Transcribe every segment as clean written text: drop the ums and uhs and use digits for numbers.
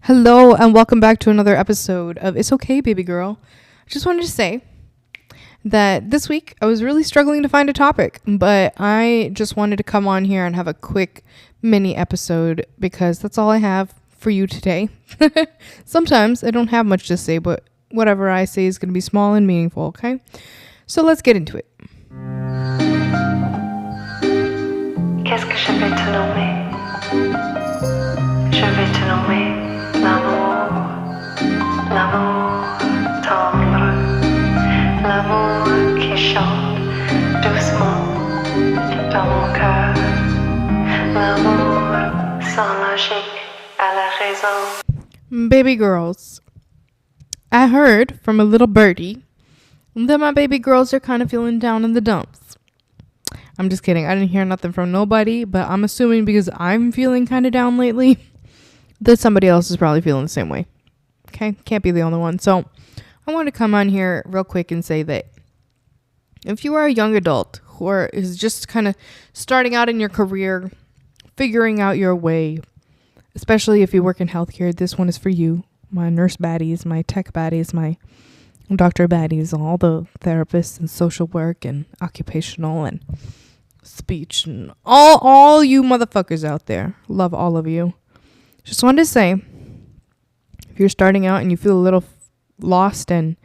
Hello and welcome back to another episode of It's Okay, Baby Girl. I just wanted to say that this week I was really struggling to find a topic, but I just wanted to come on here and have a quick mini episode because that's all I have for you today. Sometimes I don't have much to say, but whatever I say is going to be small and meaningful, okay? So let's get into it. Qu'est-ce que je vais te nommer? Je vais te nommer l'amour, l'amour tendre, l'amour qui chante doucement dans mon cœur, l'amour sans logique à la raison. Baby girls, I heard from a little birdie that my baby girls are kind of feeling down in the dumps. I'm just kidding. I didn't hear nothing from nobody, but I'm assuming because I'm feeling kind of down lately that somebody else is probably feeling the same way. Okay? Can't be the only one. So I want to come on here real quick and say that if you are a young adult who is just kind of starting out in your career, figuring out your way, especially if you work in healthcare, this one is for you. My nurse baddies, my tech baddies, my doctor baddies, all the therapists and social work and occupational and speech and all you motherfuckers out there. Love all of you. Just wanted to say, if you're starting out and you feel a little lost and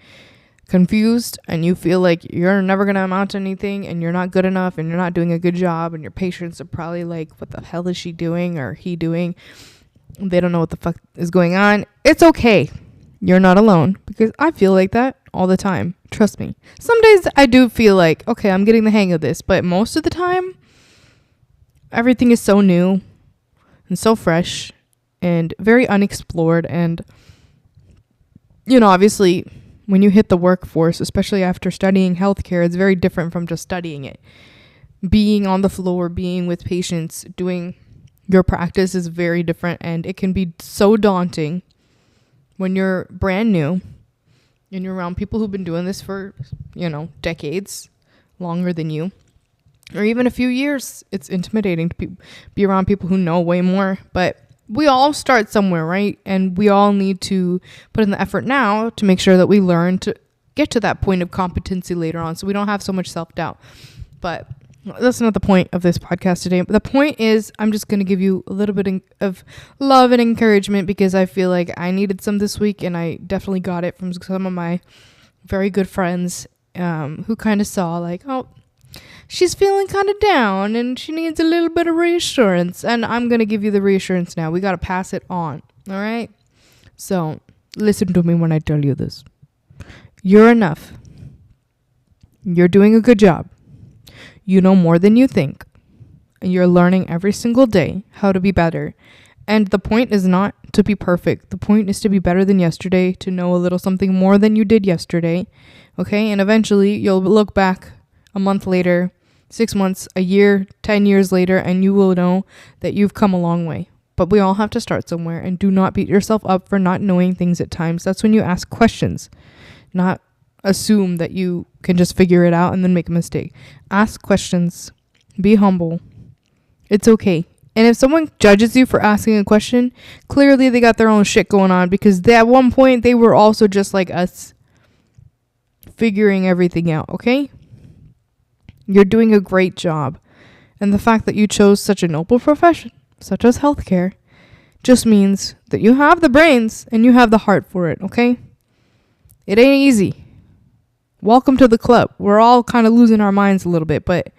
confused and you feel like you're never going to amount to anything and you're not good enough and you're not doing a good job and your patients are probably like, what the hell is she doing or he doing? They don't know what the fuck is going on. It's okay. You're not alone, because I feel like that all the time. Trust me. Some days I do feel like, okay, I'm getting the hang of this, but most of the time, everything is so new and so fresh and very unexplored. And, you know, obviously, when you hit the workforce, especially after studying healthcare, it's very different from just studying it. Being on the floor, being with patients, doing your practice is very different, and it can be so daunting when you're brand new and you're around people who've been doing this for, decades, longer than you, or even a few years. It's intimidating to be around people who know way more, but we all start somewhere, right? And we all need to put in the effort now to make sure that we learn to get to that point of competency later on, so we don't have so much self-doubt. But that's not the point of this podcast today. But the point is, I'm just going to give you a little bit of love and encouragement, because I feel like I needed some this week, and I definitely got it from some of my very good friends who kind of saw like, oh, she's feeling kind of down and she needs a little bit of reassurance. And I'm going to give you the reassurance now. We got to pass it on. All right? So listen to me when I tell you this. You're enough. You're doing a good job. You know more than you think. You're learning every single day how to be better. And the point is not to be perfect. The point is to be better than yesterday, to know a little something more than you did yesterday. Okay? And eventually you'll look back a month later, 6 months, a year, 10 years later, and you will know that you've come a long way. But we all have to start somewhere, and do not beat yourself up for not knowing things at times. That's when you ask questions, not assume that you can just figure it out and then make a mistake. Ask questions. Be humble. It's okay. And if someone judges you for asking a question, clearly they got their own shit going on, because at one point they were also just like us, figuring everything out, okay? You're doing a great job. And the fact that you chose such a noble profession, such as healthcare, just means that you have the brains and you have the heart for it, okay? It ain't easy. Welcome to the club. We're all kind of losing our minds a little bit, but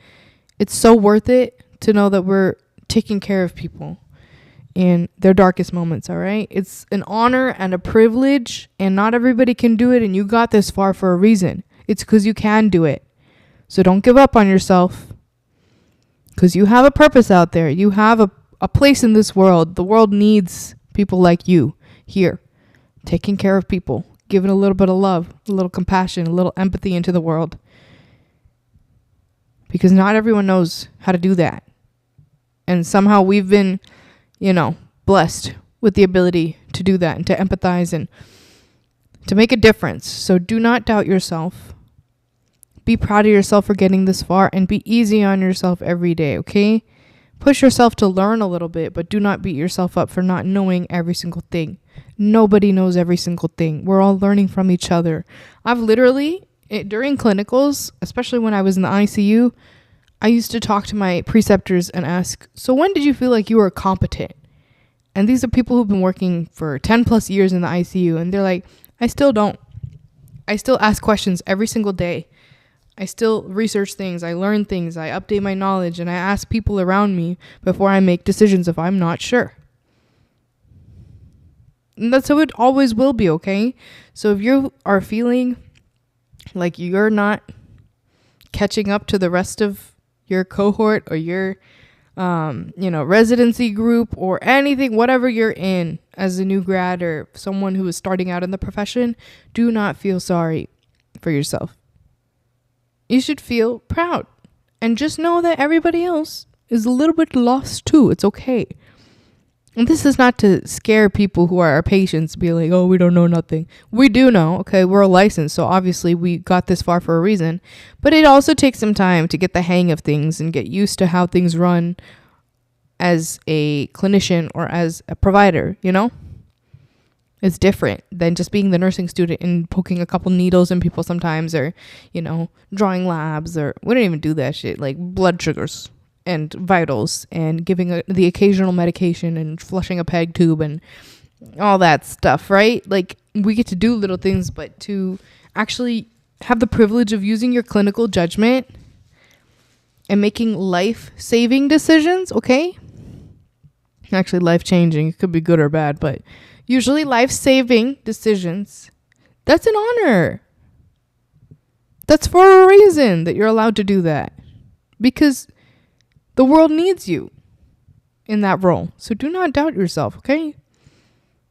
it's so worth it to know that we're taking care of people in their darkest moments, all right? It's an honor and a privilege, and not everybody can do it, and you got this far for a reason. It's because you can do it. So don't give up on yourself, because you have a purpose out there. You have a place in this world. The world needs people like you here, taking care of people, giving a little bit of love, a little compassion, a little empathy into the world. Because not everyone knows how to do that. And somehow we've been, blessed with the ability to do that and to empathize and to make a difference. So do not doubt yourself. Be proud of yourself for getting this far, and be easy on yourself every day, okay? Push yourself to learn a little bit, but do not beat yourself up for not knowing every single thing. Nobody knows every single thing. We're all learning from each other. I've literally, during clinicals, especially when I was in the ICU, I used to talk to my preceptors and ask, so when did you feel like you were competent? And these are people who've been working for 10 plus years in the ICU. And they're like, I still don't. I still ask questions every single day. I still research things. I learn things. I update my knowledge. And I ask people around me before I make decisions if I'm not sure. And that's how it always will be, okay? So if you are feeling like you're not catching up to the rest of your cohort or your residency group or anything, whatever you're in as a new grad or someone who is starting out in the profession, do not feel sorry for yourself. You should feel proud and just know that everybody else is a little bit lost too. It's okay. And this is not to scare people who are our patients, be like, oh, we don't know nothing. We do know, okay? We're licensed, so obviously we got this far for a reason. But it also takes some time to get the hang of things and get used to how things run as a clinician or as a provider, you know? It's different than just being the nursing student and poking a couple needles in people sometimes, or, drawing labs, or we don't even do that shit, like blood sugars and vitals and giving the occasional medication and flushing a peg tube and all that stuff, right? Like, we get to do little things, but to actually have the privilege of using your clinical judgment and making life-saving decisions, okay? Actually, life-changing. It could be good or bad, but usually life-saving decisions, that's an honor. That's for a reason that you're allowed to do that. Because the world needs you in that role. So do not doubt yourself, okay?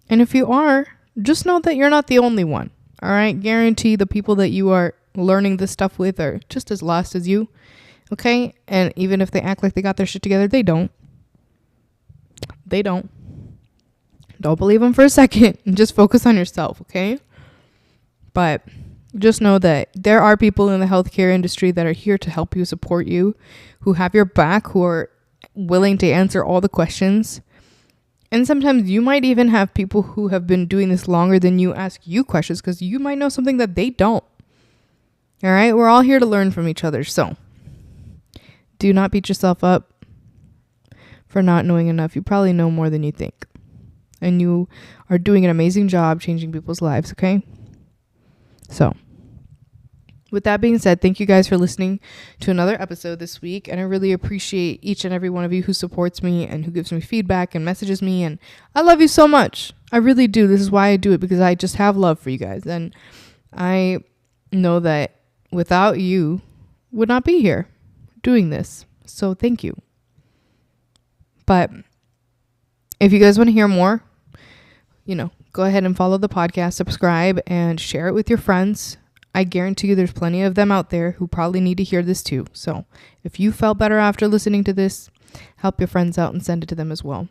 And if you are, just know that you're not the only one, all right? Guarantee the people that you are learning this stuff with are just as lost as you, okay? And even if they act like they got their shit together, they don't. They don't. Don't believe them for a second and just focus on yourself, okay? But just know that there are people in the healthcare industry that are here to help you, support you, who have your back, who are willing to answer all the questions. And sometimes you might even have people who have been doing this longer than you ask you questions because you might know something that they don't. All right? We're all here to learn from each other. So do not beat yourself up for not knowing enough. You probably know more than you think. And you are doing an amazing job changing people's lives, okay? So, with that being said, thank you guys for listening to another episode this week. And I really appreciate each and every one of you who supports me and who gives me feedback and messages me. And I love you so much. I really do. This is why I do it, because I just have love for you guys. And I know that without you, would not be here doing this. So thank you. But if you guys want to hear more, go ahead and follow the podcast, subscribe, and share it with your friends. I guarantee you there's plenty of them out there who probably need to hear this too. So if you felt better after listening to this, help your friends out and send it to them as well.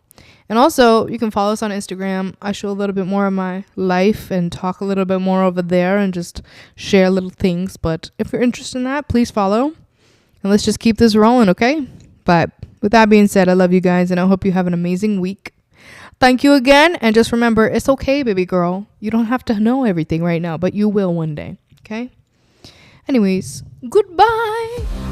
And also, you can follow us on Instagram. I show a little bit more of my life and talk a little bit more over there and just share little things. But if you're interested in that, please follow. And let's just keep this rolling, okay? But with that being said, I love you guys, and I hope you have an amazing week. Thank you again. And just remember, it's okay, baby girl. You don't have to know everything right now, but you will one day. Okay? Anyways, goodbye.